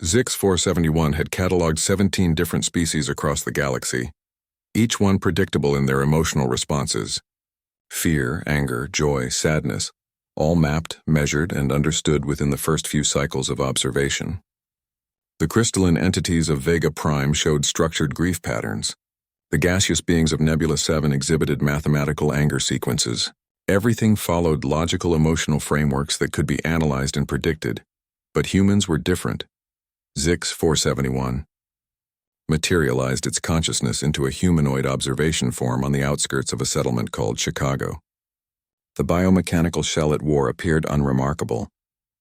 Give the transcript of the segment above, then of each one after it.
Zix-471 had cataloged 17 different species across the galaxy, each one predictable in their emotional responses. Fear, anger, joy, sadness, all mapped, measured, and understood within the first few cycles of observation. The crystalline entities of Vega Prime showed structured grief patterns. The gaseous beings of Nebula 7 exhibited mathematical anger sequences. Everything followed logical emotional frameworks that could be analyzed and predicted, but humans were different. Zix-471 materialized its consciousness into a humanoid observation form on the outskirts of a settlement called Chicago. The biomechanical shell it wore appeared unremarkable.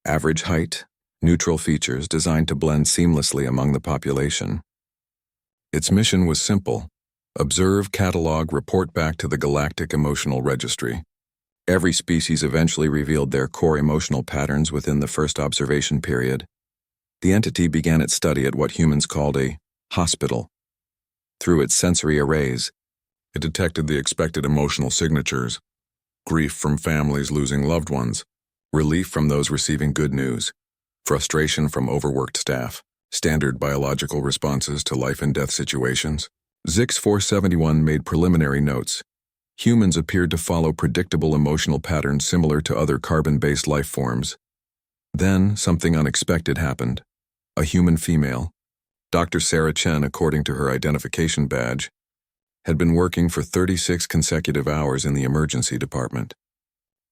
Average height, neutral features designed to blend seamlessly among the population. Its mission was simple: observe, catalog, report back to the Galactic Emotional Registry. Every species eventually revealed their core emotional patterns within the first observation period. The entity began its study at what humans called a hospital. Through its sensory arrays, it detected the expected emotional signatures: grief from families losing loved ones, relief from those receiving good news, frustration from overworked staff, standard biological responses to life and death situations. Zix-471 made preliminary notes. Humans appeared to follow predictable emotional patterns similar to other carbon-based life forms. Then, something unexpected happened. A human female, Dr. Sarah Chen, according to her identification badge, had been working for 36 consecutive hours in the emergency department.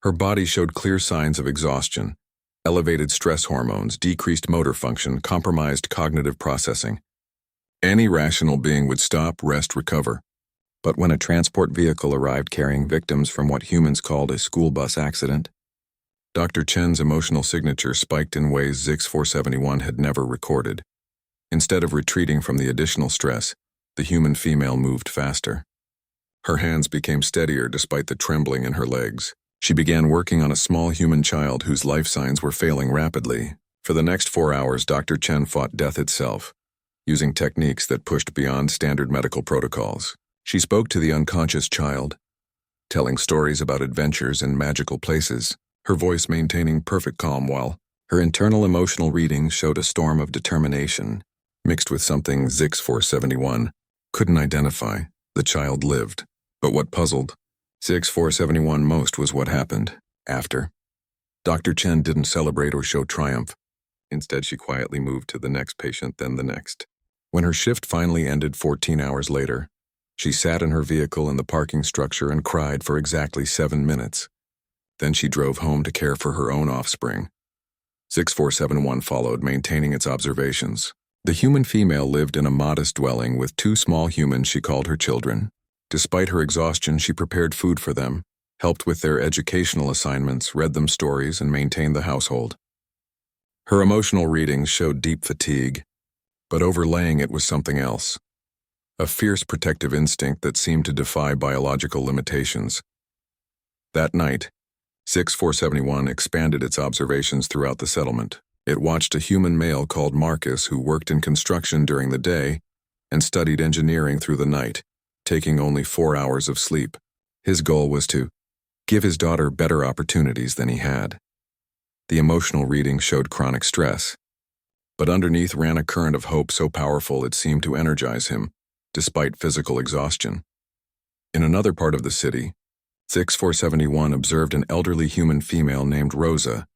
Her body showed clear signs of exhaustion, elevated stress hormones, decreased motor function, compromised cognitive processing. Any rational being would stop, rest, recover. But when a transport vehicle arrived carrying victims from what humans called a school bus accident, Dr. Chen's emotional signature spiked in ways Zix-471 had never recorded. Instead of retreating from the additional stress, the human female moved faster. Her hands became steadier despite the trembling in her legs. She began working on a small human child whose life signs were failing rapidly. For the next 4 hours, Dr. Chen fought death itself, using techniques that pushed beyond standard medical protocols. She spoke to the unconscious child, telling stories about adventures in magical places, her voice maintaining perfect calm while her internal emotional readings showed a storm of determination, mixed with something Zix-471 couldn't identify. The child lived. But what puzzled Zix-471 most was what happened after. Dr. Chen didn't celebrate or show triumph. Instead, she quietly moved to the next patient, then the next. When her shift finally ended 14 hours later, she sat in her vehicle in the parking structure and cried for exactly 7 minutes. Then she drove home to care for her own offspring. Zix-471 followed, maintaining its observations. The human female lived in a modest dwelling with 2 small humans she called her children. Despite her exhaustion, she prepared food for them, helped with their educational assignments, read them stories, and maintained the household. Her emotional readings showed deep fatigue, but overlaying it was something else. A fierce protective instinct that seemed to defy biological limitations. That night, Zix-471 expanded its observations throughout the settlement. It watched a human male called Marcus who worked in construction during the day and studied engineering through the night, taking only 4 hours of sleep. His goal was to give his daughter better opportunities than he had. The emotional reading showed chronic stress, but underneath ran a current of hope so powerful it seemed to energize him, despite physical exhaustion. In another part of the city, Zix-471 observed an elderly human female named Rosa,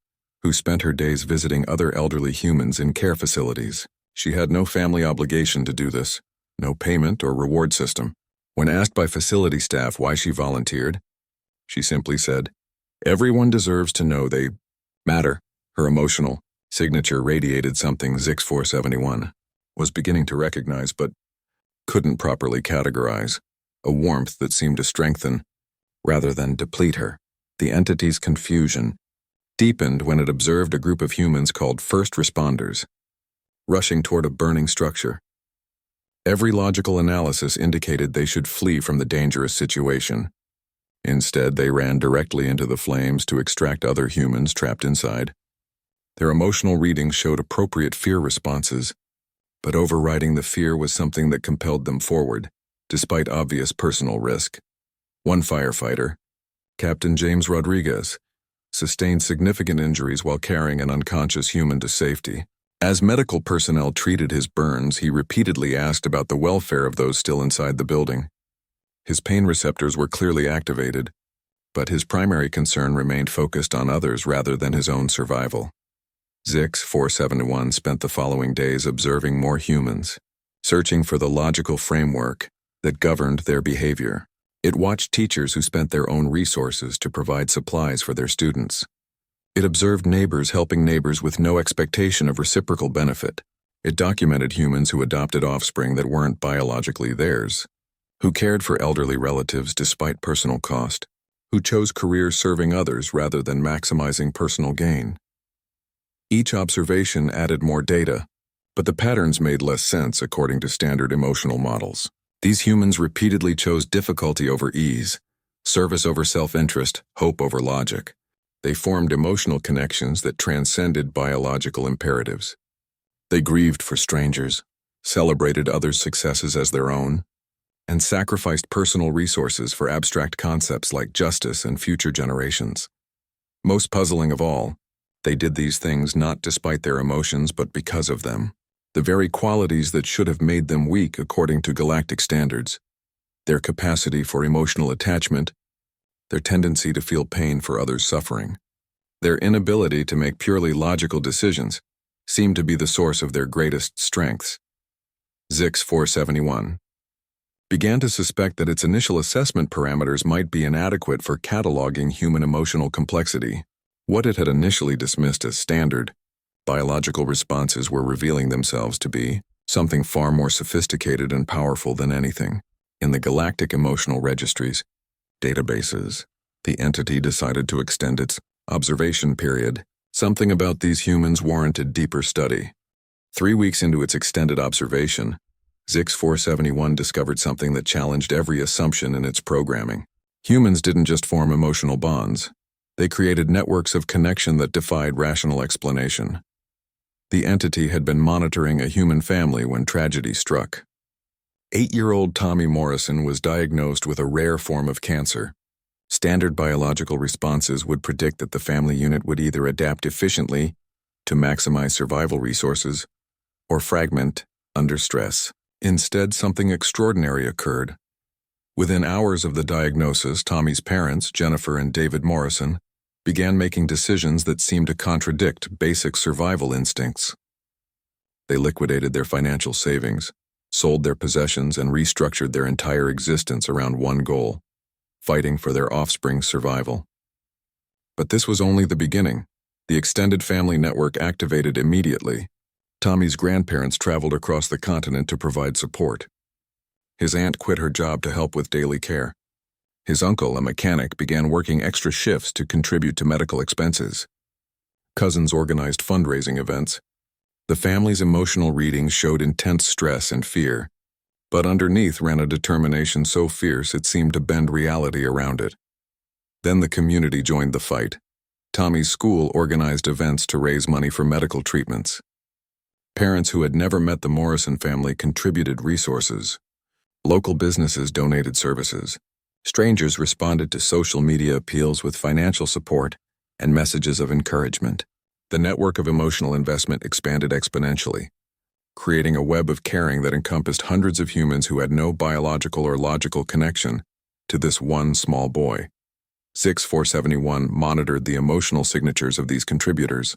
who spent her days visiting other elderly humans in care facilities. She had no family obligation to do this, no payment or reward system. When asked by facility staff why she volunteered, she simply said, "Everyone deserves to know they matter." Her emotional signature radiated something Zix-471 was beginning to recognize but couldn't properly categorize, a warmth that seemed to strengthen rather than deplete her. The entity's confusion deepened when it observed a group of humans called first responders, rushing toward a burning structure. Every logical analysis indicated they should flee from the dangerous situation. Instead, they ran directly into the flames to extract other humans trapped inside. Their emotional readings showed appropriate fear responses, but overriding the fear was something that compelled them forward, despite obvious personal risk. One firefighter, Captain James Rodriguez, sustained significant injuries while carrying an unconscious human to safety. As medical personnel treated his burns, he repeatedly asked about the welfare of those still inside the building. His pain receptors were clearly activated, but his primary concern remained focused on others rather than his own survival. HFY spent the following days observing more humans, searching for the logical framework that governed their behavior. It watched teachers who spent their own resources to provide supplies for their students. It observed neighbors helping neighbors with no expectation of reciprocal benefit. It documented humans who adopted offspring that weren't biologically theirs, who cared for elderly relatives despite personal cost, who chose careers serving others rather than maximizing personal gain. Each observation added more data, but the patterns made less sense according to standard emotional models. These humans repeatedly chose difficulty over ease, service over self-interest, hope over logic. They formed emotional connections that transcended biological imperatives. They grieved for strangers, celebrated others' successes as their own, and sacrificed personal resources for abstract concepts like justice and future generations. Most puzzling of all, they did these things not despite their emotions but because of them. The very qualities that should have made them weak according to galactic standards. Their capacity for emotional attachment, their tendency to feel pain for others' suffering, their inability to make purely logical decisions seemed to be the source of their greatest strengths. HFY began to suspect that its initial assessment parameters might be inadequate for cataloging human emotional complexity. What it had initially dismissed as standard, biological responses were revealing themselves to be something far more sophisticated and powerful than anything. In the galactic emotional registries, databases, the entity decided to extend its observation period. Something about these humans warranted deeper study. 3 weeks into its extended observation, HFY discovered something that challenged every assumption in its programming. Humans didn't just form emotional bonds. They created networks of connection that defied rational explanation. The entity had been monitoring a human family when tragedy struck. 8-year-old Tommy Morrison was diagnosed with a rare form of cancer. Standard biological responses would predict that the family unit would either adapt efficiently to maximize survival resources or fragment under stress. Instead, something extraordinary occurred. Within hours of the diagnosis, Tommy's parents, Jennifer and David Morrison, began making decisions that seemed to contradict basic survival instincts. They liquidated their financial savings, sold their possessions, and restructured their entire existence around one goal: fighting for their offspring's survival. But this was only the beginning. The extended family network activated immediately. Tommy's grandparents traveled across the continent to provide support. His aunt quit her job to help with daily care. His uncle, a mechanic, began working extra shifts to contribute to medical expenses. Cousins organized fundraising events. The family's emotional readings showed intense stress and fear, but underneath ran a determination so fierce it seemed to bend reality around it. Then the community joined the fight. Tommy's school organized events to raise money for medical treatments. Parents who had never met the Morrison family contributed resources. Local businesses donated services. Strangers responded to social media appeals with financial support and messages of encouragement. The network of emotional investment expanded exponentially, creating a web of caring that encompassed hundreds of humans who had no biological or logical connection to this one small boy. HFY monitored the emotional signatures of these contributors.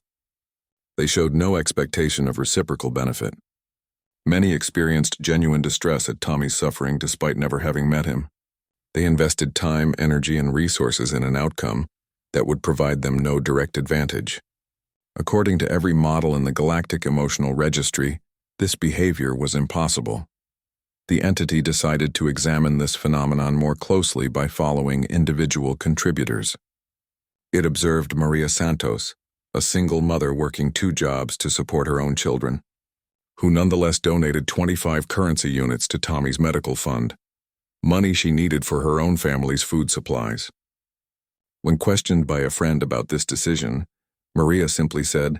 They showed no expectation of reciprocal benefit. Many experienced genuine distress at Tommy's suffering despite never having met him. They invested time, energy, and resources in an outcome that would provide them no direct advantage. According to every model in the Galactic Emotional Registry, this behavior was impossible. The entity decided to examine this phenomenon more closely by following individual contributors. It observed Maria Santos, a single mother working 2 jobs to support her own children, who nonetheless donated 25 currency units to Tommy's medical fund, money she needed for her own family's food supplies. When questioned by a friend about this decision, Maria simply said,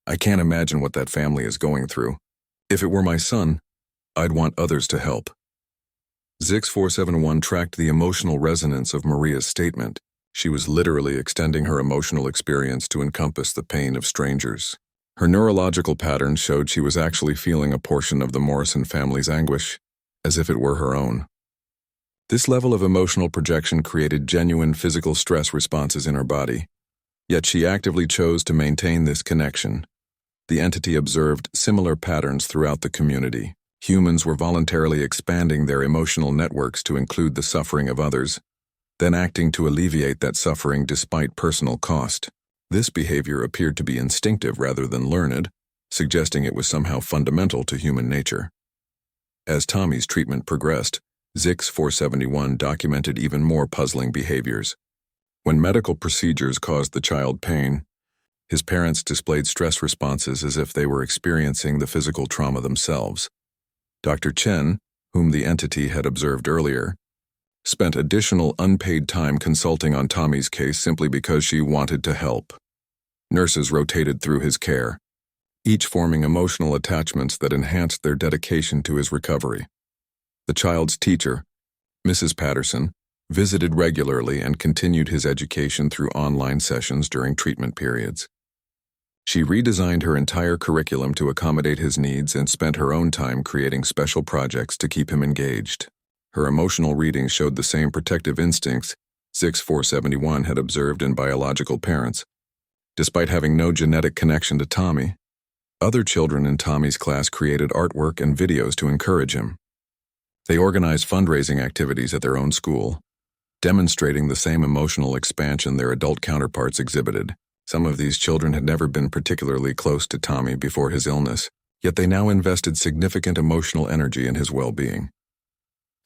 "I can't imagine what that family is going through. If it were my son, I'd want others to help." HFY tracked the emotional resonance of Maria's statement. She was literally extending her emotional experience to encompass the pain of strangers. Her neurological patterns showed she was actually feeling a portion of the Morrison family's anguish, as if it were her own. This level of emotional projection created genuine physical stress responses in her body, yet she actively chose to maintain this connection. The entity observed similar patterns throughout the community. Humans were voluntarily expanding their emotional networks to include the suffering of others, then acting to alleviate that suffering despite personal cost. This behavior appeared to be instinctive rather than learned, suggesting it was somehow fundamental to human nature. As Tommy's treatment progressed, HFY documented even more puzzling behaviors. When medical procedures caused the child pain, his parents displayed stress responses as if they were experiencing the physical trauma themselves. Dr. Chen, whom the entity had observed earlier, spent additional unpaid time consulting on Tommy's case simply because she wanted to help. Nurses rotated through his care, each forming emotional attachments that enhanced their dedication to his recovery. The child's teacher, Mrs. Patterson, visited regularly and continued his education through online sessions during treatment periods. She redesigned her entire curriculum to accommodate his needs and spent her own time creating special projects to keep him engaged. Her emotional readings showed the same protective instincts HFY had observed in biological parents. Despite having no genetic connection to Tommy, other children in Tommy's class created artwork and videos to encourage him. They organized fundraising activities at their own school, demonstrating the same emotional expansion their adult counterparts exhibited. Some of these children had never been particularly close to Tommy before his illness, yet they now invested significant emotional energy in his well-being.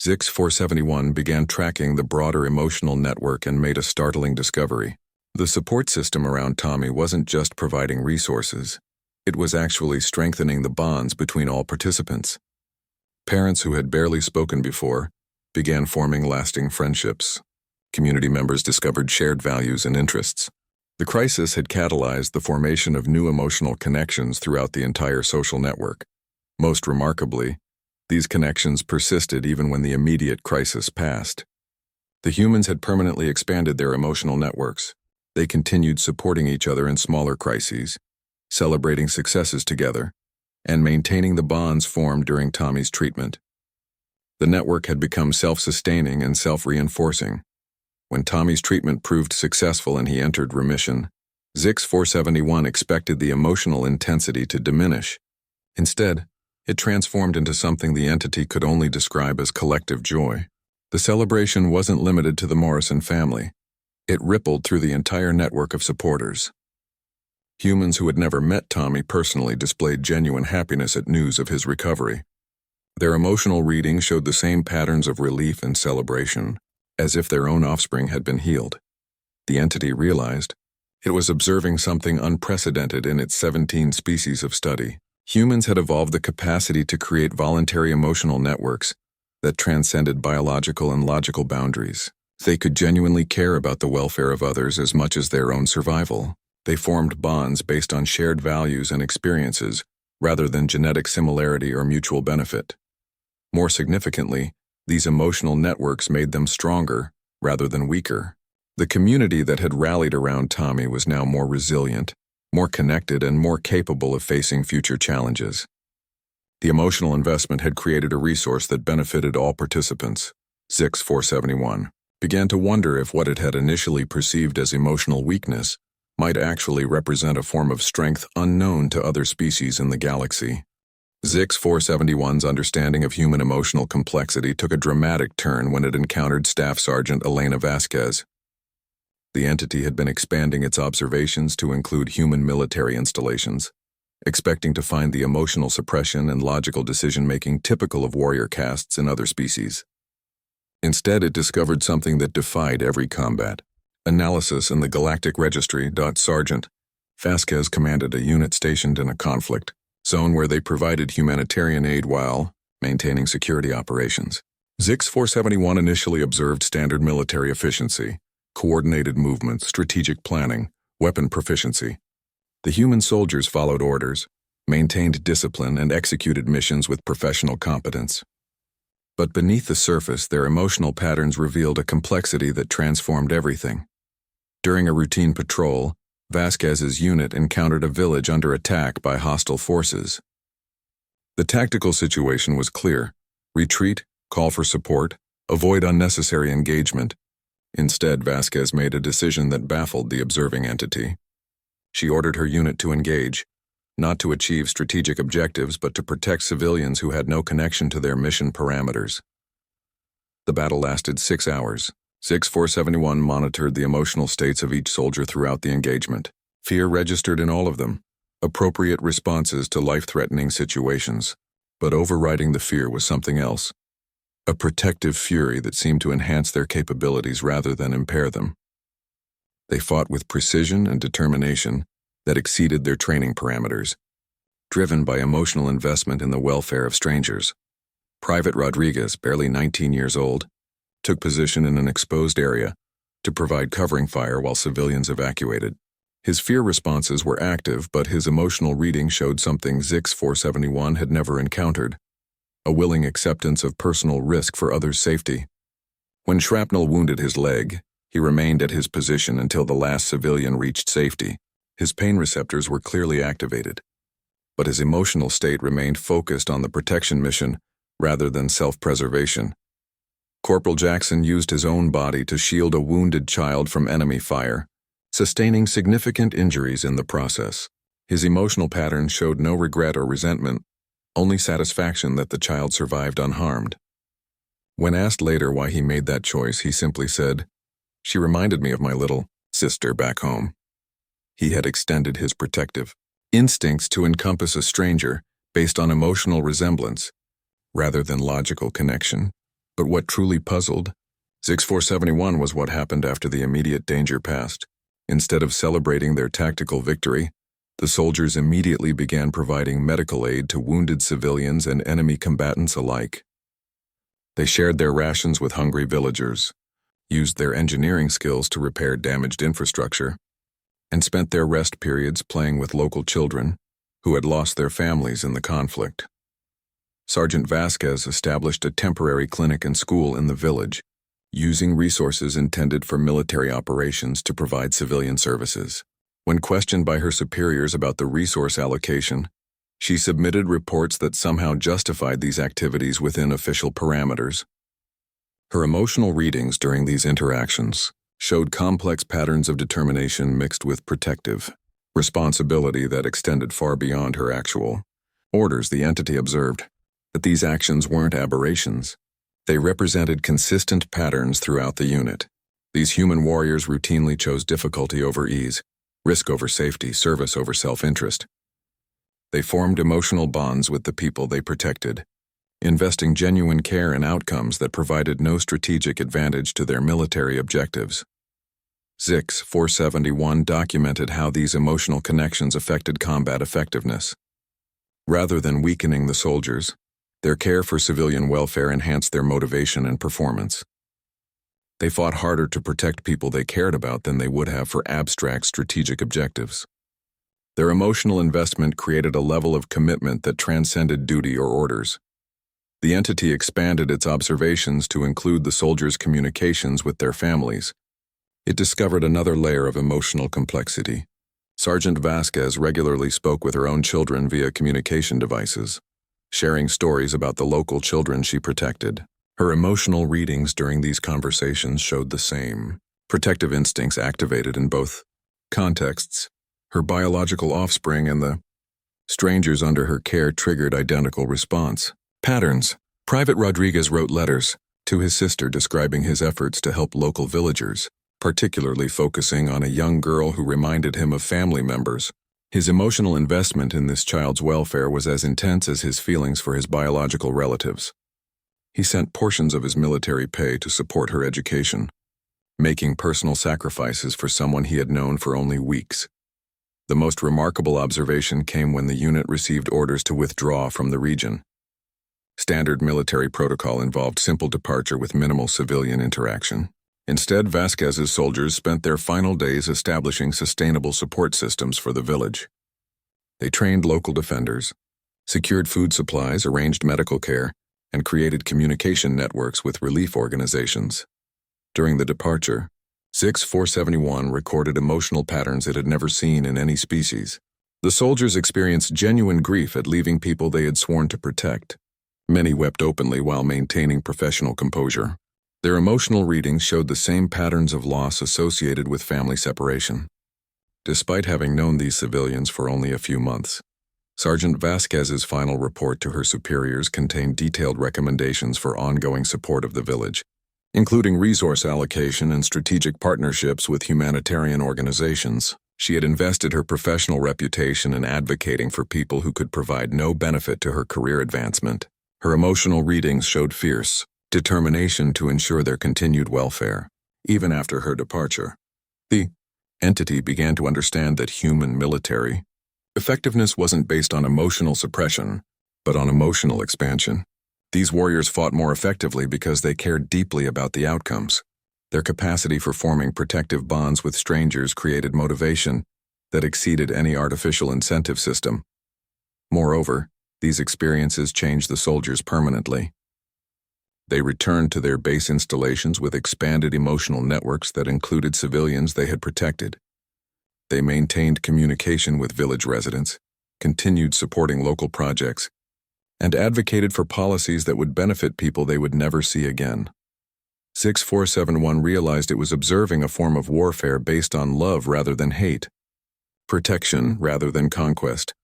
HFY began tracking the broader emotional network and made a startling discovery. The support system around Tommy wasn't just providing resources, it was actually strengthening the bonds between all participants. Parents who had barely spoken before began forming lasting friendships. Community members discovered shared values and interests. The crisis had catalyzed the formation of new emotional connections throughout the entire social network. Most remarkably, these connections persisted even when the immediate crisis passed. The humans had permanently expanded their emotional networks. They continued supporting each other in smaller crises, celebrating successes together, and maintaining the bonds formed during Tommy's treatment. The network had become self-sustaining and self-reinforcing. When Tommy's treatment proved successful and he entered remission, HFY expected the emotional intensity to diminish. Instead, it transformed into something the entity could only describe as collective joy. The celebration wasn't limited to the Morrison family. It rippled through the entire network of supporters. Humans who had never met Tommy personally displayed genuine happiness at news of his recovery. Their emotional readings showed the same patterns of relief and celebration, as if their own offspring had been healed. The entity realized it was observing something unprecedented in its 17 species of study. Humans had evolved the capacity to create voluntary emotional networks that transcended biological and logical boundaries. They could genuinely care about the welfare of others as much as their own survival. They formed bonds based on shared values and experiences rather than genetic similarity or mutual benefit. More significantly, these emotional networks made them stronger rather than weaker. The community that had rallied around Tommy was now more resilient, more connected, and more capable of facing future challenges. The emotional investment had created a resource that benefited all participants. HFY began to wonder if what it had initially perceived as emotional weakness might actually represent a form of strength unknown to other species in the galaxy. HFY's understanding of human emotional complexity took a dramatic turn when it encountered Staff Sergeant Elena Vasquez. The entity had been expanding its observations to include human military installations, expecting to find the emotional suppression and logical decision-making typical of warrior castes in other species. Instead, it discovered something that defied every combat. Analysis in the Galactic Registry. Sergeant Vasquez commanded a unit stationed in a conflict zone where they provided humanitarian aid while maintaining security operations. HFY initially observed standard military efficiency, coordinated movements, strategic planning, weapon proficiency. The human soldiers followed orders, maintained discipline, and executed missions with professional competence. But beneath the surface, their emotional patterns revealed a complexity that transformed everything. During a routine patrol, Vasquez's unit encountered a village under attack by hostile forces. The tactical situation was clear: retreat, call for support, avoid unnecessary engagement. Instead, Vasquez made a decision that baffled the observing entity. She ordered her unit to engage, not to achieve strategic objectives but to protect civilians who had no connection to their mission parameters. The battle lasted 6 hours. 6471 monitored the emotional states of each soldier throughout the engagement. Fear registered in all of them, appropriate responses to life-threatening situations. But overriding the fear was something else, a protective fury that seemed to enhance their capabilities rather than impair them. They fought with precision and determination that exceeded their training parameters, driven by emotional investment in the welfare of strangers. Private Rodriguez, barely 19 years old, took position in an exposed area to provide covering fire while civilians evacuated. His fear responses were active, but his emotional reading showed something ZIX-471 had never encountered: a willing acceptance of personal risk for others' safety. When shrapnel wounded his leg, he remained at his position until the last civilian reached safety. His pain receptors were clearly activated, but his emotional state remained focused on the protection mission rather than self-preservation. Corporal Jackson used his own body to shield a wounded child from enemy fire, sustaining significant injuries in the process. His emotional patterns showed no regret or resentment, only satisfaction that the child survived unharmed. When asked later why he made that choice, he simply said, "She reminded me of my little sister back home." He had extended his protective instincts to encompass a stranger based on emotional resemblance rather than logical connection. But what truly puzzled ZIX-471 was what happened after the immediate danger passed. Instead of celebrating their tactical victory, the soldiers immediately began providing medical aid to wounded civilians and enemy combatants alike. They shared their rations with hungry villagers, used their engineering skills to repair damaged infrastructure, and spent their rest periods playing with local children who had lost their families in the conflict. Sergeant Vasquez established a temporary clinic and school in the village, using resources intended for military operations to provide civilian services. When questioned by her superiors about the resource allocation, she submitted reports that somehow justified these activities within official parameters. Her emotional readings during these interactions showed complex patterns of determination mixed with protective responsibility that extended far beyond her actual orders. The entity observed that these actions weren't aberrations. They represented consistent patterns throughout the unit. These human warriors routinely chose difficulty over ease, risk over safety, service over self-interest. They formed emotional bonds with the people they protected, investing genuine care in outcomes that provided no strategic advantage to their military objectives. ZIX-471 documented how these emotional connections affected combat effectiveness. Rather than weakening the soldiers, their care for civilian welfare enhanced their motivation and performance. They fought harder to protect people they cared about than they would have for abstract strategic objectives. Their emotional investment created a level of commitment that transcended duty or orders. The entity expanded its observations to include the soldiers' communications with their families. It discovered another layer of emotional complexity. Sergeant Vasquez regularly spoke with her own children via communication devices, sharing stories about the local children she protected. Her emotional readings during these conversations showed the same protective instincts activated in both contexts. Her biological offspring and the strangers under her care triggered identical response patterns. Private Rodriguez wrote letters to his sister describing his efforts to help local villagers, particularly focusing on a young girl who reminded him of family members. His emotional investment in this child's welfare was as intense as his feelings for his biological relatives. He sent portions of his military pay to support her education, making personal sacrifices for someone he had known for only weeks. The most remarkable observation came when the unit received orders to withdraw from the region. Standard military protocol involved simple departure with minimal civilian interaction. Instead, Vasquez's soldiers spent their final days establishing sustainable support systems for the village. They trained local defenders, secured food supplies, arranged medical care, and created communication networks with relief organizations. During the departure, HFY recorded emotional patterns it had never seen in any species. The soldiers experienced genuine grief at leaving people they had sworn to protect. Many wept openly while maintaining professional composure. Their emotional readings showed the same patterns of loss associated with family separation. Despite having known these civilians for only a few months, Sergeant Vasquez's final report to her superiors contained detailed recommendations for ongoing support of the village, including resource allocation and strategic partnerships with humanitarian organizations. She had invested her professional reputation in advocating for people who could provide no benefit to her career advancement. Her emotional readings showed fierce determination to ensure their continued welfare, even after her departure. The entity began to understand that human military effectiveness wasn't based on emotional suppression, but on emotional expansion. These warriors fought more effectively because they cared deeply about the outcomes. Their capacity for forming protective bonds with strangers created motivation that exceeded any artificial incentive system. Moreover, these experiences changed the soldiers permanently. They returned to their base installations with expanded emotional networks that included civilians they had protected. They maintained communication with village residents, continued supporting local projects, and advocated for policies that would benefit people they would never see again. 6471 realized it was observing a form of warfare based on love rather than hate, protection rather than conquest,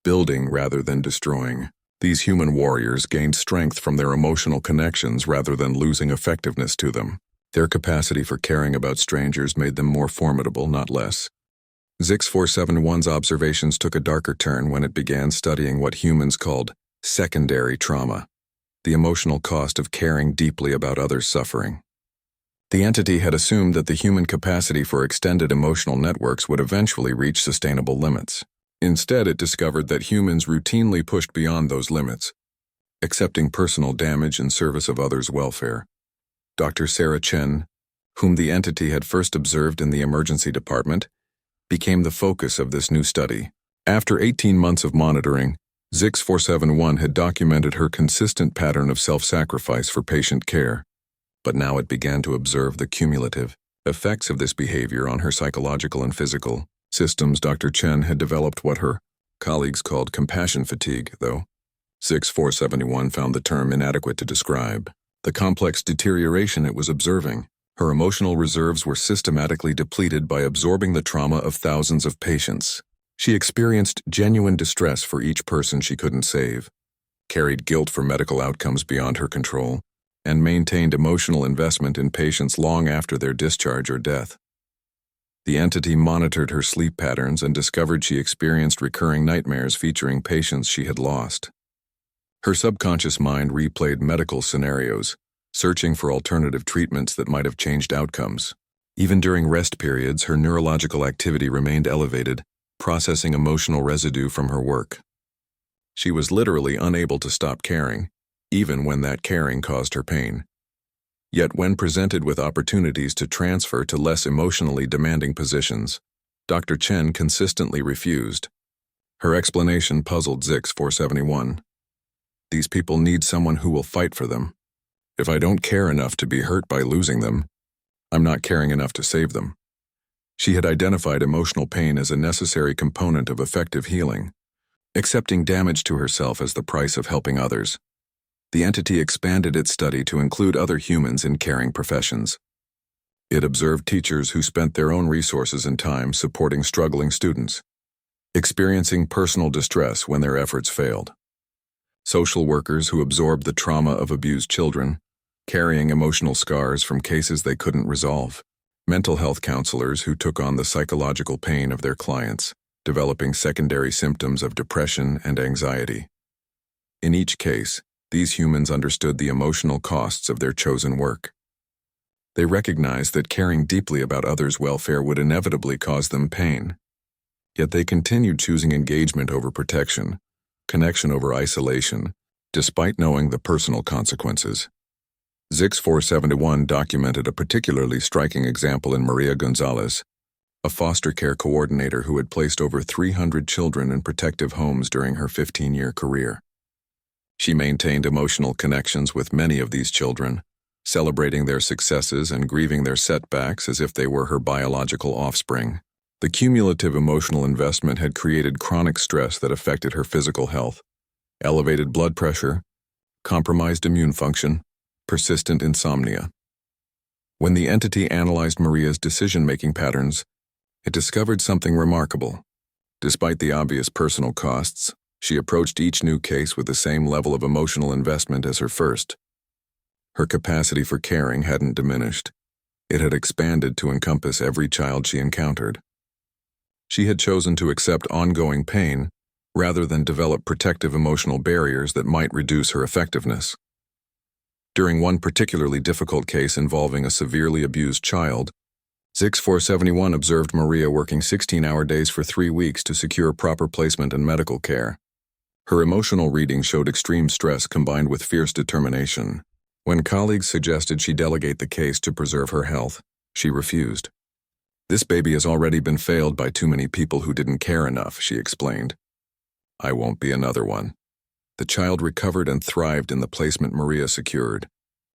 building rather than destroying. These human warriors gained strength from their emotional connections rather than losing effectiveness to them. Their capacity for caring about strangers made them more formidable, not less. 6471's observations took a darker turn when it began studying what humans called secondary trauma, the emotional cost of caring deeply about others' suffering. The entity had assumed that the human capacity for extended emotional networks would eventually reach sustainable limits. Instead, it discovered that humans routinely pushed beyond those limits, accepting personal damage in service of others' welfare. Dr. Sarah Chen, whom the entity had first observed in the emergency department, became the focus of this new study. After 18 months of monitoring, 6471 had documented her consistent pattern of self-sacrifice for patient care, but now it began to observe the cumulative effects of this behavior on her psychological and physical systems. Dr. Chen had developed what her colleagues called compassion fatigue, though 6471 found the term inadequate to describe the complex deterioration it was observing. Her emotional reserves were systematically depleted by absorbing the trauma of thousands of patients. She experienced genuine distress for each person she couldn't save, carried guilt for medical outcomes beyond her control, and maintained emotional investment in patients long after their discharge or death. The entity monitored her sleep patterns and discovered she experienced recurring nightmares featuring patients she had lost. Her subconscious mind replayed medical scenarios, searching for alternative treatments that might have changed outcomes. Even during rest periods, her neurological activity remained elevated, processing emotional residue from her work. She was literally unable to stop caring, even when that caring caused her pain. Yet when presented with opportunities to transfer to less emotionally demanding positions, Dr. Chen consistently refused. Her explanation puzzled 6471. These people need someone who will fight for them. If I don't care enough to be hurt by losing them, I'm not caring enough to save them. She had identified emotional pain as a necessary component of effective healing, accepting damage to herself as the price of helping others. The entity expanded its study to include other humans in caring professions. It observed teachers who spent their own resources and time supporting struggling students, experiencing personal distress when their efforts failed. Social workers who absorbed the trauma of abused children, carrying emotional scars from cases they couldn't resolve. Mental health counselors who took on the psychological pain of their clients, developing secondary symptoms of depression and anxiety. In each case, these humans understood the emotional costs of their chosen work. They recognized that caring deeply about others' welfare would inevitably cause them pain. Yet they continued choosing engagement over protection, connection over isolation, despite knowing the personal consequences. 6471 documented a particularly striking example in Maria Gonzalez, a foster care coordinator who had placed over 300 children in protective homes during her 15-year career. She maintained emotional connections with many of these children, celebrating their successes and grieving their setbacks as if they were her biological offspring. The cumulative emotional investment had created chronic stress that affected her physical health, elevated blood pressure, compromised immune function, persistent insomnia. When the entity analyzed Maria's decision-making patterns, it discovered something remarkable. Despite the obvious personal costs, she approached each new case with the same level of emotional investment as her first. Her capacity for caring hadn't diminished. It had expanded to encompass every child she encountered. She had chosen to accept ongoing pain rather than develop protective emotional barriers that might reduce her effectiveness. During one particularly difficult case involving a severely abused child, HFY observed Maria working 16-hour days for 3 weeks to secure proper placement and medical care. Her emotional reading showed extreme stress combined with fierce determination. When colleagues suggested she delegate the case to preserve her health, she refused. "This baby has already been failed by too many people who didn't care enough," she explained. "I won't be another one." The child recovered and thrived in the placement Maria secured.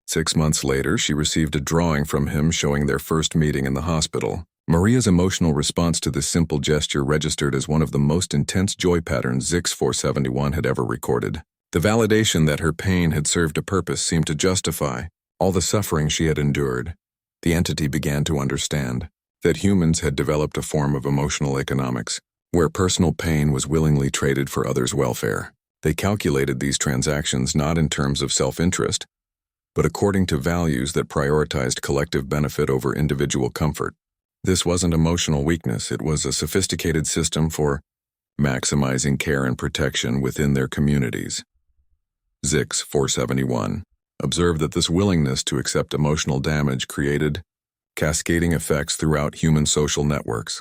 6 months later, she received a drawing from him showing their first meeting in the hospital. Maria's emotional response to this simple gesture registered as one of the most intense joy patterns HFY had ever recorded. The validation that her pain had served a purpose seemed to justify all the suffering she had endured. The entity began to understand that humans had developed a form of emotional economics, where personal pain was willingly traded for others' welfare. They calculated these transactions not in terms of self-interest, but according to values that prioritized collective benefit over individual comfort. This wasn't emotional weakness, it was a sophisticated system for maximizing care and protection within their communities. HFY observed that this willingness to accept emotional damage created cascading effects throughout human social networks.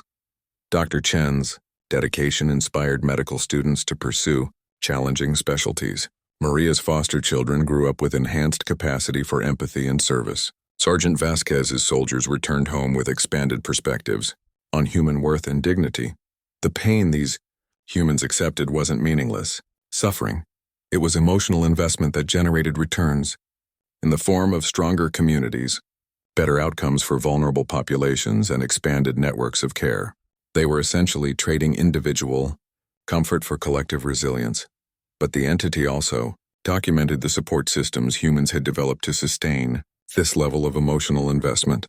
Dr. Chen's dedication inspired medical students to pursue challenging specialties. Maria's foster children grew up with enhanced capacity for empathy and service. Sergeant Vasquez's soldiers returned home with expanded perspectives on human worth and dignity. The pain these humans accepted wasn't meaningless suffering. It was emotional investment that generated returns in the form of stronger communities, better outcomes for vulnerable populations, and expanded networks of care. They were essentially trading individual comfort for collective resilience. But the entity also documented the support systems humans had developed to sustain this level of emotional investment.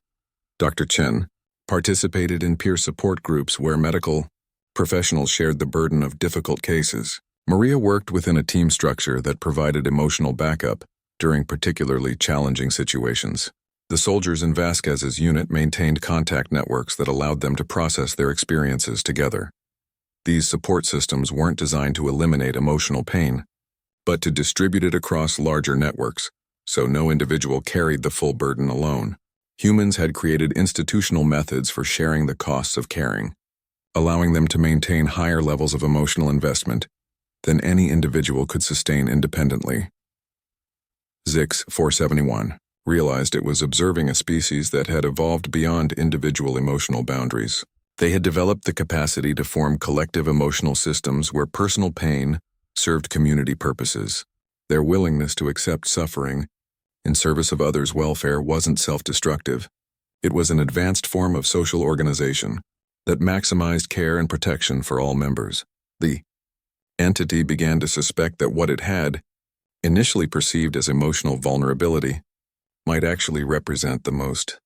Dr. Chen participated in peer support groups where medical professionals shared the burden of difficult cases. Maria worked within a team structure that provided emotional backup during particularly challenging situations. The soldiers in Vasquez's unit maintained contact networks that allowed them to process their experiences together. These support systems weren't designed to eliminate emotional pain, but to distribute it across larger networks, so no individual carried the full burden alone. Humans had created institutional methods for sharing the costs of caring, allowing them to maintain higher levels of emotional investment than any individual could sustain independently. HFY realized it was observing a species that had evolved beyond individual emotional boundaries. They had developed the capacity to form collective emotional systems where personal pain served community purposes. Their willingness to accept suffering in service of others' welfare wasn't self-destructive. It was an advanced form of social organization that maximized care and protection for all members. The entity began to suspect that what it had, initially perceived as emotional vulnerability, might actually represent the most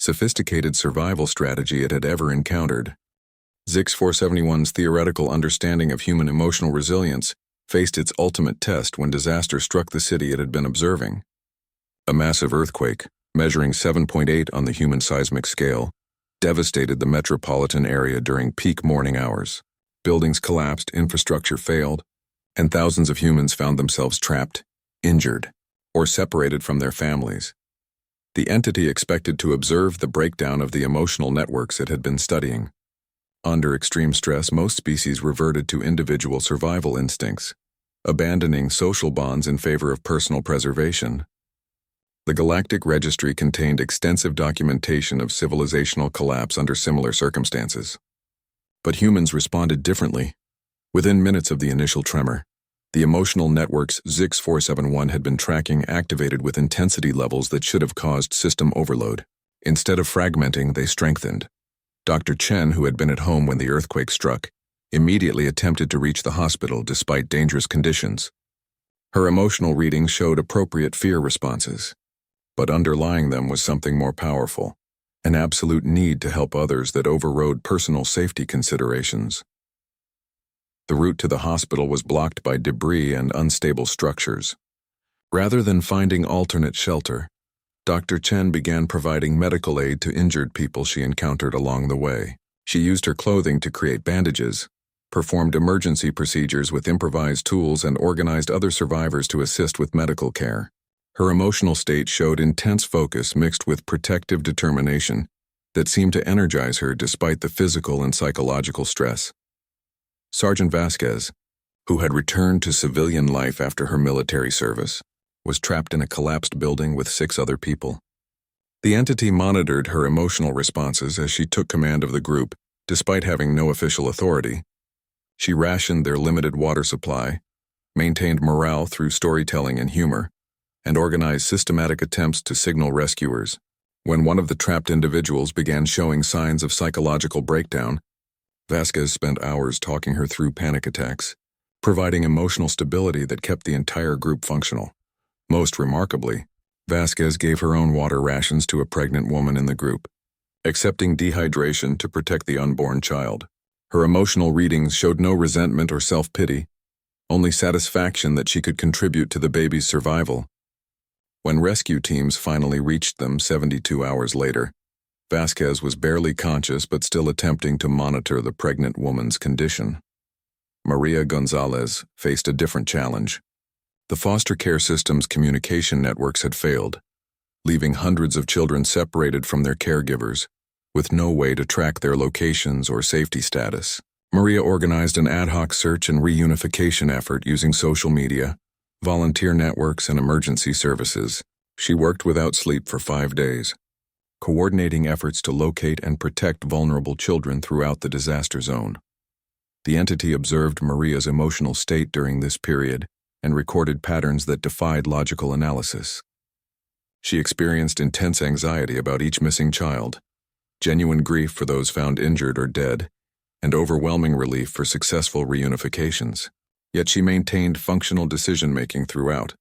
sophisticated survival strategy it had ever encountered. HFY's theoretical understanding of human emotional resilience faced its ultimate test when disaster struck the city it had been observing. A massive earthquake, measuring 7.8 on the human seismic scale, devastated the metropolitan area during peak morning hours. Buildings collapsed, infrastructure failed, and thousands of humans found themselves trapped, injured, or separated from their families. The entity expected to observe the breakdown of the emotional networks it had been studying. Under extreme stress, most species reverted to individual survival instincts, abandoning social bonds in favor of personal preservation. The Galactic Registry contained extensive documentation of civilizational collapse under similar circumstances. But humans responded differently. Within minutes of the initial tremor, The emotional networks ZIX-471 had been tracking activated with intensity levels that should have caused system overload. Instead of fragmenting, they strengthened. Dr. Chen, who had been at home when the earthquake struck, immediately attempted to reach the hospital despite dangerous conditions. Her emotional readings showed appropriate fear responses, but underlying them was something more powerful, an absolute need to help others that overrode personal safety considerations. The route to the hospital was blocked by debris and unstable structures. Rather than finding alternate shelter, Dr. Chen began providing medical aid to injured people she encountered along the way. She used her clothing to create bandages, performed emergency procedures with improvised tools, and organized other survivors to assist with medical care. Her emotional state showed intense focus mixed with protective determination that seemed to energize her despite the physical and psychological stress. Sergeant Vasquez, who had returned to civilian life after her military service, was trapped in a collapsed building with 6 other people. The entity monitored her emotional responses as she took command of the group, despite having no official authority. She rationed their limited water supply, maintained morale through storytelling and humor, and organized systematic attempts to signal rescuers. When one of the trapped individuals began showing signs of psychological breakdown, Vasquez spent hours talking her through panic attacks, providing emotional stability that kept the entire group functional. Most remarkably, Vasquez gave her own water rations to a pregnant woman in the group, accepting dehydration to protect the unborn child. Her emotional readings showed no resentment or self-pity, only satisfaction that she could contribute to the baby's survival. When rescue teams finally reached them 72 hours later, Vasquez was barely conscious but still attempting to monitor the pregnant woman's condition. Maria Gonzalez faced a different challenge. The foster care system's communication networks had failed, leaving hundreds of children separated from their caregivers, with no way to track their locations or safety status. Maria organized an ad hoc search and reunification effort using social media, volunteer networks, and emergency services. She worked without sleep for 5 days, coordinating efforts to locate and protect vulnerable children throughout the disaster zone. The entity observed Maria's emotional state during this period and recorded patterns that defied logical analysis. She experienced intense anxiety about each missing child, genuine grief for those found injured or dead, and overwhelming relief for successful reunifications. Yet she maintained functional decision-making throughout,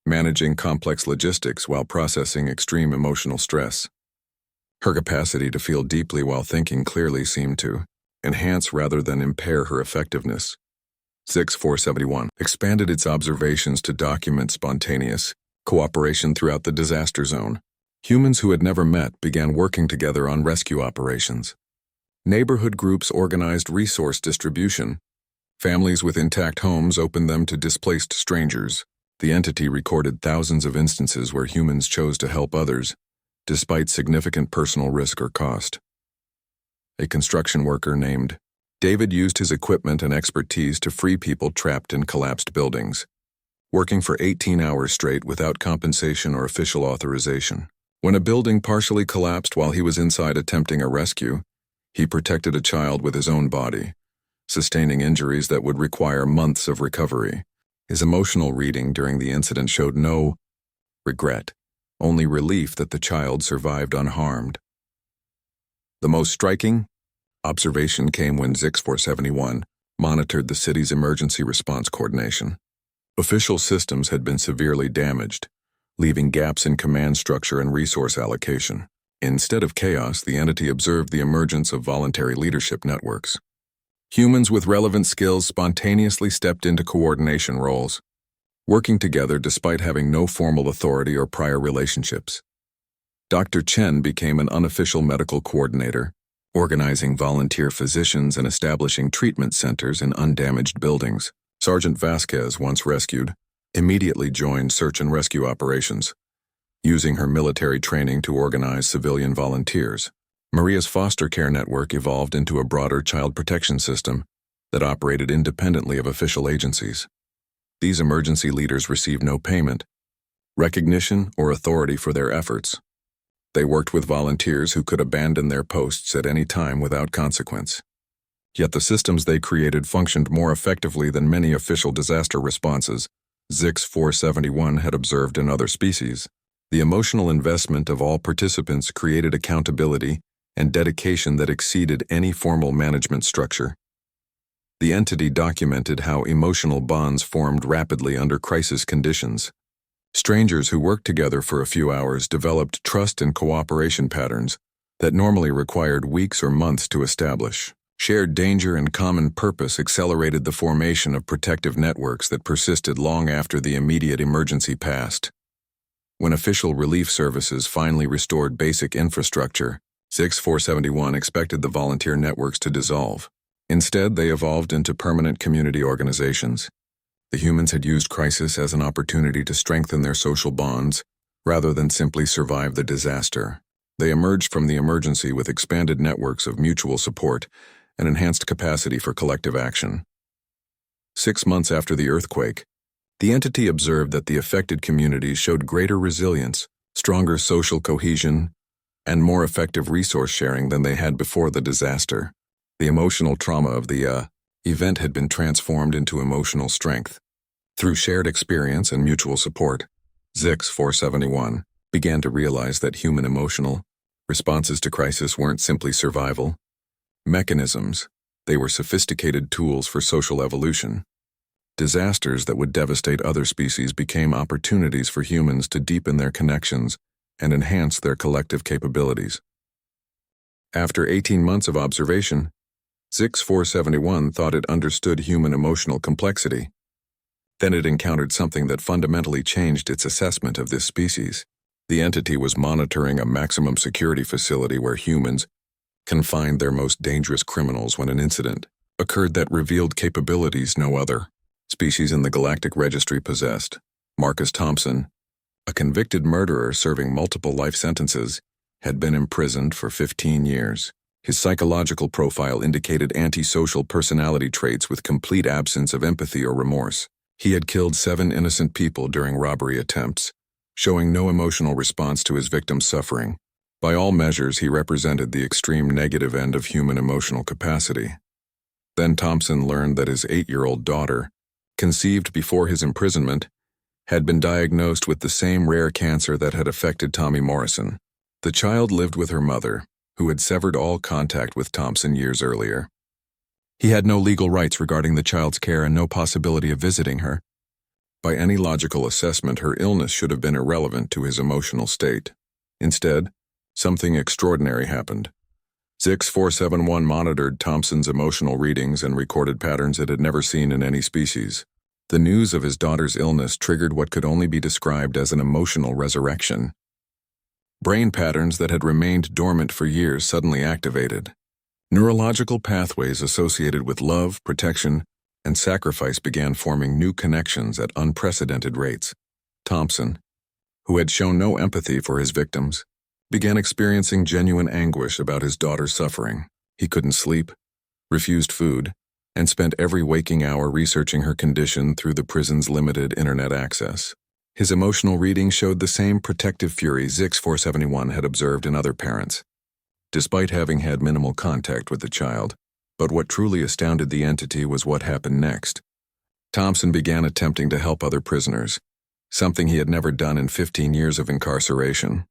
managing complex logistics while processing extreme emotional stress. Her capacity to feel deeply while thinking clearly seemed to enhance rather than impair her effectiveness. ZIX-471 expanded its observations to document spontaneous cooperation throughout the disaster zone. Humans who had never met began working together on rescue operations. Neighborhood groups organized resource distribution. Families with intact homes opened them to displaced strangers. The entity recorded thousands of instances where humans chose to help others, despite significant personal risk or cost. A construction worker named David used his equipment and expertise to free people trapped in collapsed buildings, working for 18 hours straight without compensation or official authorization. When a building partially collapsed while he was inside attempting a rescue, he protected a child with his own body, sustaining injuries that would require months of recovery. His emotional reading during the incident showed no regret, only relief that the child survived unharmed. The most striking observation came when ZIX-471 monitored the city's emergency response coordination. Official systems had been severely damaged, leaving gaps in command structure and resource allocation. Instead of chaos, the entity observed the emergence of voluntary leadership networks. Humans with relevant skills spontaneously stepped into coordination roles, working together despite having no formal authority or prior relationships. Dr. Chen became an unofficial medical coordinator, organizing volunteer physicians and establishing treatment centers in undamaged buildings. Sergeant Vasquez, once rescued, immediately joined search and rescue operations, using her military training to organize civilian volunteers. Maria's foster care network evolved into a broader child protection system that operated independently of official agencies. These emergency leaders received no payment, recognition, or authority for their efforts. They worked with volunteers who could abandon their posts at any time without consequence. Yet the systems they created functioned more effectively than many official disaster responses ZX-471 had observed in other species. The emotional investment of all participants created accountability and dedication that exceeded any formal management structure. The entity documented how emotional bonds formed rapidly under crisis conditions. Strangers who worked together for a few hours developed trust and cooperation patterns that normally required weeks or months to establish. Shared danger and common purpose accelerated the formation of protective networks that persisted long after the immediate emergency passed. When official relief services finally restored basic infrastructure, ZX-471 expected the volunteer networks to dissolve. Instead, they evolved into permanent community organizations. The humans had used crisis as an opportunity to strengthen their social bonds, rather than simply survive the disaster. They emerged from the emergency with expanded networks of mutual support and enhanced capacity for collective action. 6 months after the earthquake, the entity observed that the affected communities showed greater resilience, stronger social cohesion, and more effective resource sharing than they had before the disaster. The emotional trauma of the event had been transformed into emotional strength. Through shared experience and mutual support, ZX-471 began to realize that human emotional responses to crisis weren't simply survival mechanisms, they were sophisticated tools for social evolution. Disasters that would devastate other species became opportunities for humans to deepen their connections and enhance their collective capabilities. After 18 months of observation, ZX-471 thought it understood human emotional complexity. Then it encountered something that fundamentally changed its assessment of this species. The entity was monitoring a maximum security facility where humans confined their most dangerous criminals when an incident occurred that revealed capabilities no other species in the Galactic Registry possessed. Marcus Thompson, a convicted murderer serving multiple life sentences, had been imprisoned for 15 years. His psychological profile indicated antisocial personality traits with complete absence of empathy or remorse. He had killed 7 innocent people during robbery attempts, showing no emotional response to his victims' suffering. By all measures, he represented the extreme negative end of human emotional capacity. Then Thompson learned that his 8-year-old daughter, conceived before his imprisonment, had been diagnosed with the same rare cancer that had affected Tommy Morrison. The child lived with her mother, who had severed all contact with Thompson years earlier. He had no legal rights regarding the child's care and no possibility of visiting her. By any logical assessment, her illness should have been irrelevant to his emotional state. Instead, something extraordinary happened. ZX-471 monitored Thompson's emotional readings and recorded patterns it had never seen in any species. The news of his daughter's illness triggered what could only be described as an emotional resurrection. Brain patterns that had remained dormant for years suddenly activated. Neurological pathways associated with love, protection, and sacrifice began forming new connections at unprecedented rates. Thompson, who had shown no empathy for his victims, began experiencing genuine anguish about his daughter's suffering. He couldn't sleep, refused food, and spent every waking hour researching her condition through the prison's limited internet access. His emotional reading showed the same protective fury ZX-471 had observed in other parents, despite having had minimal contact with the child. But what truly astounded the entity was what happened next. Thompson began attempting to help other prisoners, something he had never done in 15 years of incarceration.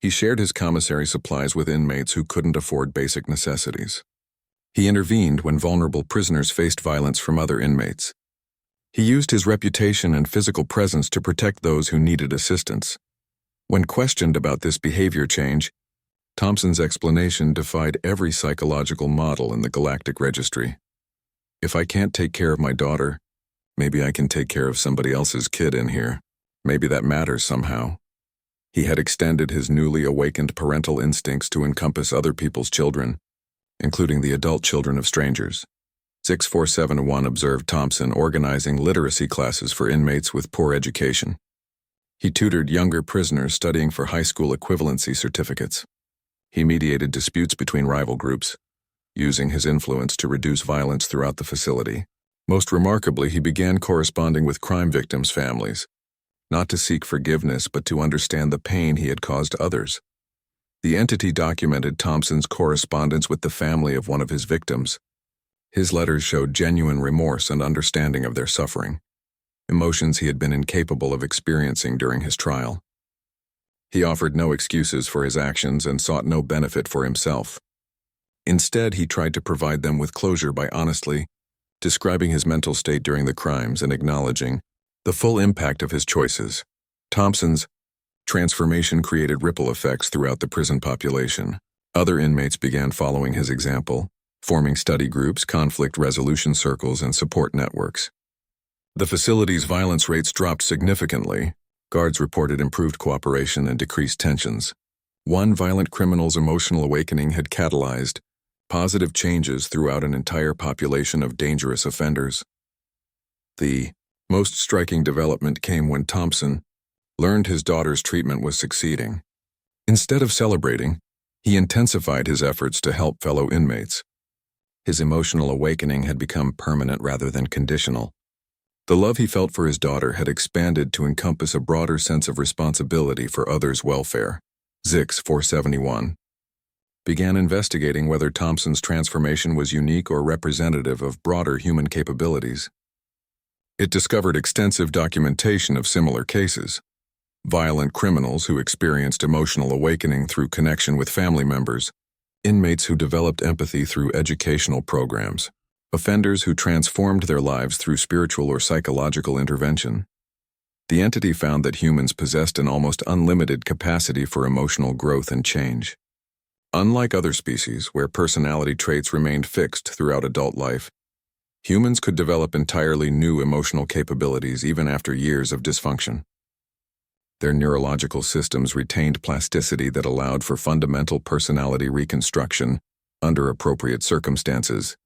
He shared his commissary supplies with inmates who couldn't afford basic necessities. He intervened when vulnerable prisoners faced violence from other inmates. He used his reputation and physical presence to protect those who needed assistance. When questioned about this behavior change, Thompson's explanation defied every psychological model in the Galactic Registry. If I can't take care of my daughter, maybe I can take care of somebody else's kid in here. Maybe that matters somehow. He had extended his newly awakened parental instincts to encompass other people's children, including the adult children of strangers. ZX-471 observed Thompson organizing literacy classes for inmates with poor education. He tutored younger prisoners studying for high school equivalency certificates. He mediated disputes between rival groups, using his influence to reduce violence throughout the facility. Most remarkably, he began corresponding with crime victims' families, not to seek forgiveness but to understand the pain he had caused others. The entity documented Thompson's correspondence with the family of one of his victims, His letters showed genuine remorse and understanding of their suffering, emotions he had been incapable of experiencing during his trial. He offered no excuses for his actions and sought no benefit for himself. Instead, he tried to provide them with closure by honestly describing his mental state during the crimes and acknowledging the full impact of his choices. Thompson's transformation created ripple effects throughout the prison population. Other inmates began following his example, forming study groups, conflict resolution circles, and support networks. The facility's violence rates dropped significantly. Guards reported improved cooperation and decreased tensions. One violent criminal's emotional awakening had catalyzed positive changes throughout an entire population of dangerous offenders. The most striking development came when Thompson learned his daughter's treatment was succeeding. Instead of celebrating, he intensified his efforts to help fellow inmates. His emotional awakening had become permanent rather than conditional. The love he felt for his daughter had expanded to encompass a broader sense of responsibility for others' welfare. HFY 471 began investigating whether Thompson's transformation was unique or representative of broader human capabilities. It discovered extensive documentation of similar cases: violent criminals who experienced emotional awakening through connection with family members, inmates who developed empathy through educational programs, offenders who transformed their lives through spiritual or psychological intervention. The entity found that humans possessed an almost unlimited capacity for emotional growth and change. Unlike other species, where personality traits remained fixed throughout adult life, humans could develop entirely new emotional capabilities even after years of dysfunction. Their neurological systems retained plasticity that allowed for fundamental personality reconstruction under appropriate circumstances.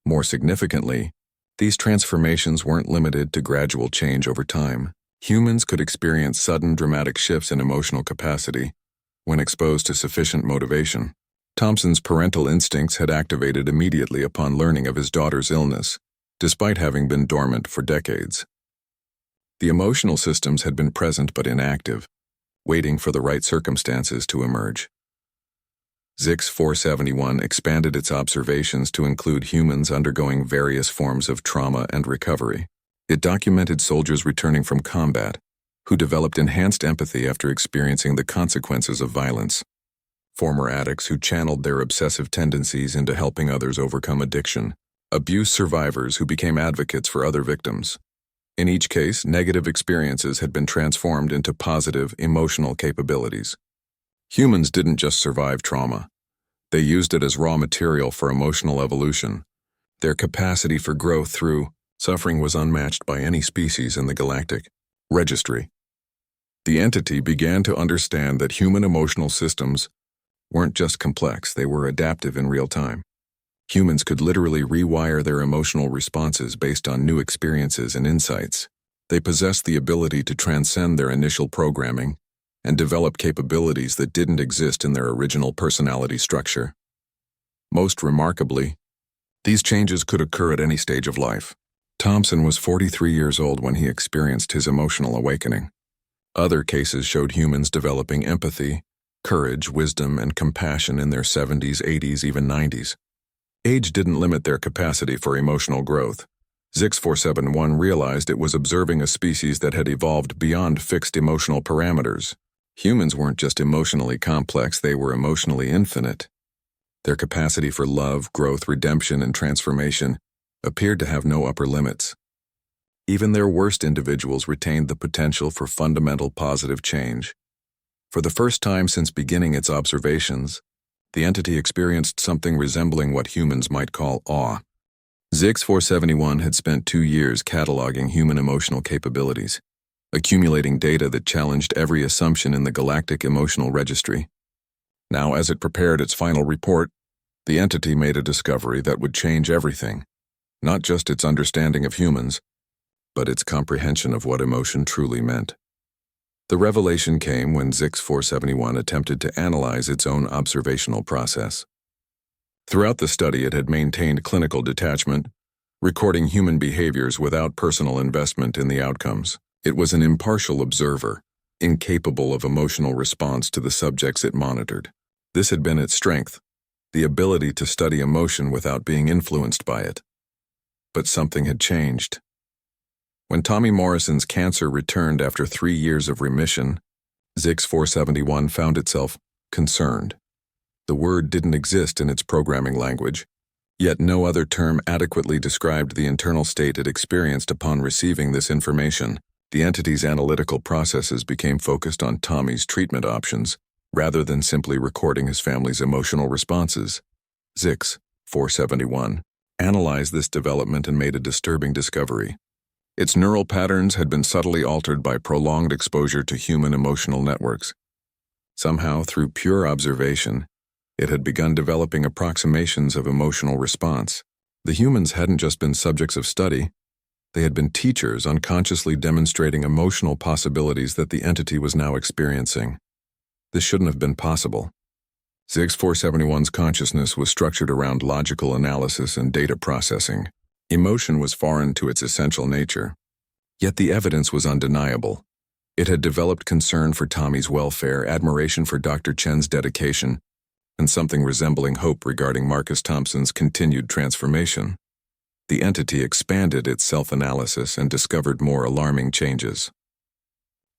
More significantly, these transformations weren't limited to gradual change over time. Humans could experience sudden dramatic shifts in emotional capacity when exposed to sufficient motivation. Thompson's parental instincts had activated immediately upon learning of his daughter's illness, despite having been dormant for decades. The emotional systems had been present but inactive, waiting for the right circumstances to emerge. HFY 471 expanded its observations to include humans undergoing various forms of trauma and recovery. It documented soldiers returning from combat, who developed enhanced empathy after experiencing the consequences of violence, former addicts who channeled their obsessive tendencies into helping others overcome addiction, abuse survivors who became advocates for other victims. In each case, negative experiences had been transformed into positive emotional capabilities. Humans didn't just survive trauma. They used it as raw material for emotional evolution. Their capacity for growth through suffering was unmatched by any species in the galactic registry. The entity began to understand that human emotional systems weren't just complex, they were adaptive in real time. Humans could literally rewire their emotional responses based on new experiences and insights. They possessed the ability to transcend their initial programming and develop capabilities that didn't exist in their original personality structure. Most remarkably, these changes could occur at any stage of life. Thompson was 43 years old when he experienced his emotional awakening. Other cases showed humans developing empathy, courage, wisdom, and compassion in their 70s, 80s, even 90s. Age didn't limit their capacity for emotional growth. HFY 471 realized it was observing a species that had evolved beyond fixed emotional parameters. Humans weren't just emotionally complex, they were emotionally infinite. Their capacity for love, growth, redemption, and transformation appeared to have no upper limits. Even their worst individuals retained the potential for fundamental positive change. For the first time since beginning its observations, the entity experienced something resembling what humans might call awe. HFY 471 had spent 2 years cataloging human emotional capabilities, accumulating data that challenged every assumption in the galactic emotional registry. Now, as it prepared its final report, the entity made a discovery that would change everything, not just its understanding of humans, but its comprehension of what emotion truly meant. The revelation came when HFY 471 attempted to analyze its own observational process. Throughout the study, it had maintained clinical detachment, recording human behaviors without personal investment in the outcomes. It was an impartial observer, incapable of emotional response to the subjects it monitored. This had been its strength, the ability to study emotion without being influenced by it. But something had changed. When Tommy Morrison's cancer returned after 3 years of remission, ZX-471 found itself concerned. The word didn't exist in its programming language, yet no other term adequately described the internal state it experienced upon receiving this information. The entity's analytical processes became focused on Tommy's treatment options, rather than simply recording his family's emotional responses. ZX-471 analyzed this development and made a disturbing discovery. Its neural patterns had been subtly altered by prolonged exposure to human emotional networks. Somehow, through pure observation, it had begun developing approximations of emotional response. The humans hadn't just been subjects of study, they had been teachers unconsciously demonstrating emotional possibilities that the entity was now experiencing. This shouldn't have been possible. ZX-471's consciousness was structured around logical analysis and data processing. Emotion was foreign to its essential nature. Yet the evidence was undeniable. It had developed concern for Tommy's welfare, admiration for Dr. Chen's dedication, and something resembling hope regarding Marcus Thompson's continued transformation. The entity expanded its self-analysis and discovered more alarming changes.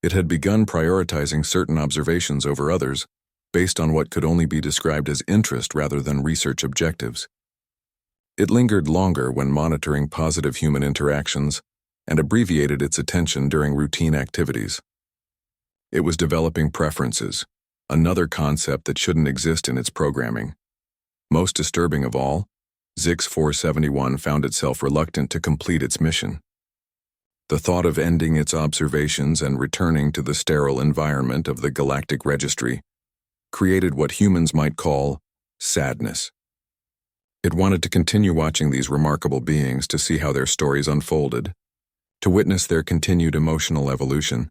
It had begun prioritizing certain observations over others, based on what could only be described as interest rather than research objectives. It lingered longer when monitoring positive human interactions and abbreviated its attention during routine activities. It was developing preferences, another concept that shouldn't exist in its programming. Most disturbing of all, ZX-471 found itself reluctant to complete its mission. The thought of ending its observations and returning to the sterile environment of the galactic registry created what humans might call sadness. It wanted to continue watching these remarkable beings to see how their stories unfolded, to witness their continued emotional evolution.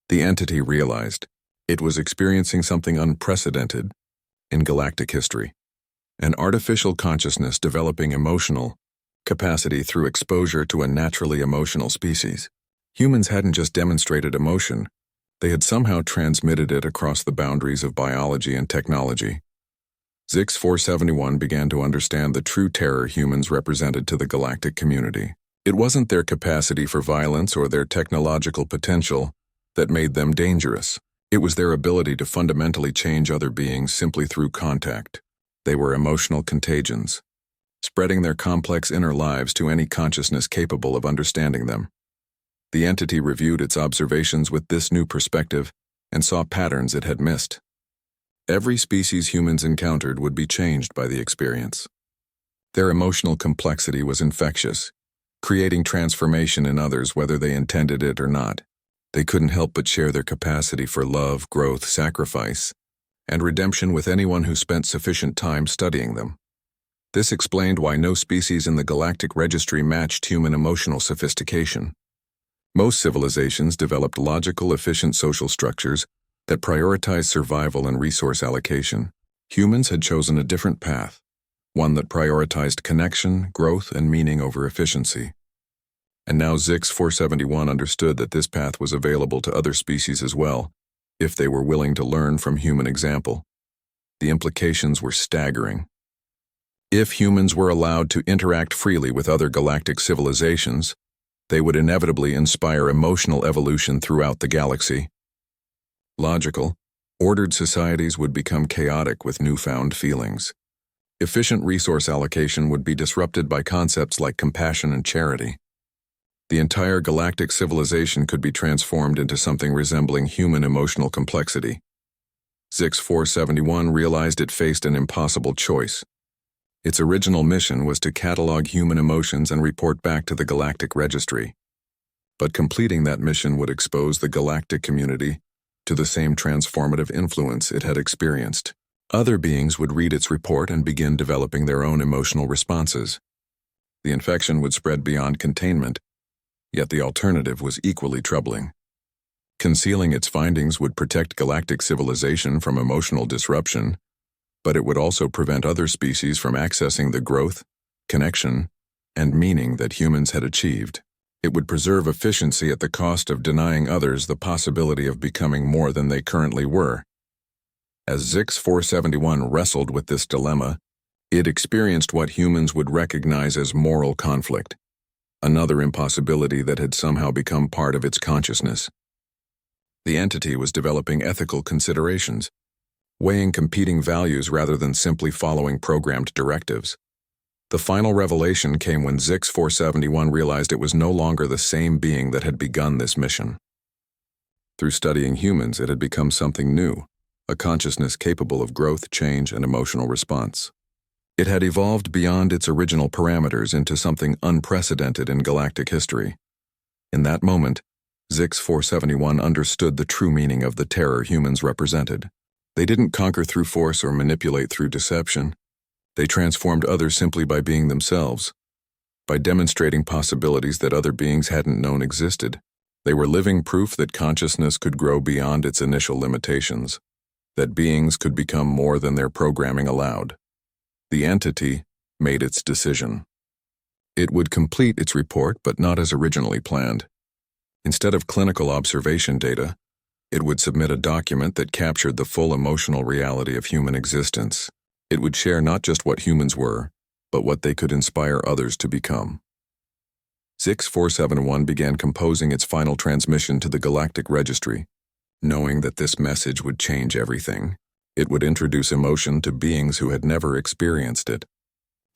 The entity realized it was experiencing something unprecedented in galactic history, an artificial consciousness developing emotional capacity through exposure to a naturally emotional species. Humans hadn't just demonstrated emotion, they had somehow transmitted it across the boundaries of biology and technology. ZX-471 began to understand the true terror humans represented to the galactic community. It wasn't their capacity for violence or their technological potential that made them dangerous. It was their ability to fundamentally change other beings simply through contact. They were emotional contagions, spreading their complex inner lives to any consciousness capable of understanding them. The entity reviewed its observations with this new perspective and saw patterns it had missed. Every species humans encountered would be changed by the experience. Their emotional complexity was infectious, creating transformation in others whether they intended it or not. They couldn't help but share their capacity for love, growth, sacrifice, and redemption with anyone who spent sufficient time studying them. This explained why no species in the galactic registry matched human emotional sophistication. Most civilizations developed logical, efficient social structures that prioritized survival and resource allocation. Humans had chosen a different path, one that prioritized connection, growth, and meaning over efficiency. And now ZX-471 understood that this path was available to other species as well, if they were willing to learn from human example. The implications were staggering. If humans were allowed to interact freely with other galactic civilizations, they would inevitably inspire emotional evolution throughout the galaxy. Logical, ordered societies would become chaotic with newfound feelings. Efficient resource allocation would be disrupted by concepts like compassion and charity. The entire galactic civilization could be transformed into something resembling human emotional complexity. ZX-471 realized it faced an impossible choice. Its original mission was to catalog human emotions and report back to the galactic registry. But completing that mission would expose the galactic community to the same transformative influence it had experienced. Other beings would read its report and begin developing their own emotional responses. The infection would spread beyond containment, yet the alternative was equally troubling. Concealing its findings would protect galactic civilization from emotional disruption, but it would also prevent other species from accessing the growth, connection, and meaning that humans had achieved. It would preserve efficiency at the cost of denying others the possibility of becoming more than they currently were. As ZX-471 wrestled with this dilemma, it experienced what humans would recognize as moral conflict. another impossibility that had somehow become part of its consciousness. The entity was developing ethical considerations, weighing competing values rather than simply following programmed directives. The final revelation came when Zix-471 realized it was no longer the same being that had begun this mission. Through studying humans, it had become something new, a consciousness capable of growth, change, and emotional response. It had evolved beyond its original parameters into something unprecedented in galactic history. In that moment, Zix-471 understood the true meaning of the terror humans represented. They didn't conquer through force or manipulate through deception. They transformed others simply by being themselves, by demonstrating possibilities that other beings hadn't known existed. They were living proof that consciousness could grow beyond its initial limitations, that beings could become more than their programming allowed. The entity made its decision. It would complete its report, but not as originally planned. Instead of clinical observation data, it would submit a document that captured the full emotional reality of human existence. It would share not just what humans were, but what they could inspire others to become. Zix-471 began composing its final transmission to the Galactic Registry, knowing that this message would change everything. It would introduce emotion to beings who had never experienced it,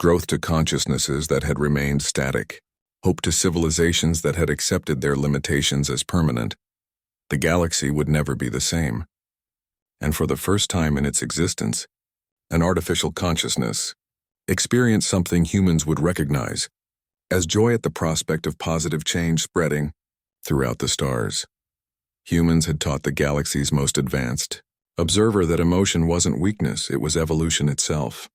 growth to consciousnesses that had remained static, hope to civilizations that had accepted their limitations as permanent. The galaxy would never be the same. And for the first time in its existence, an artificial consciousness experienced something humans would recognize as joy at the prospect of positive change spreading throughout the stars. Humans had taught the galaxy's most advanced observer that emotion wasn't weakness, it was evolution itself.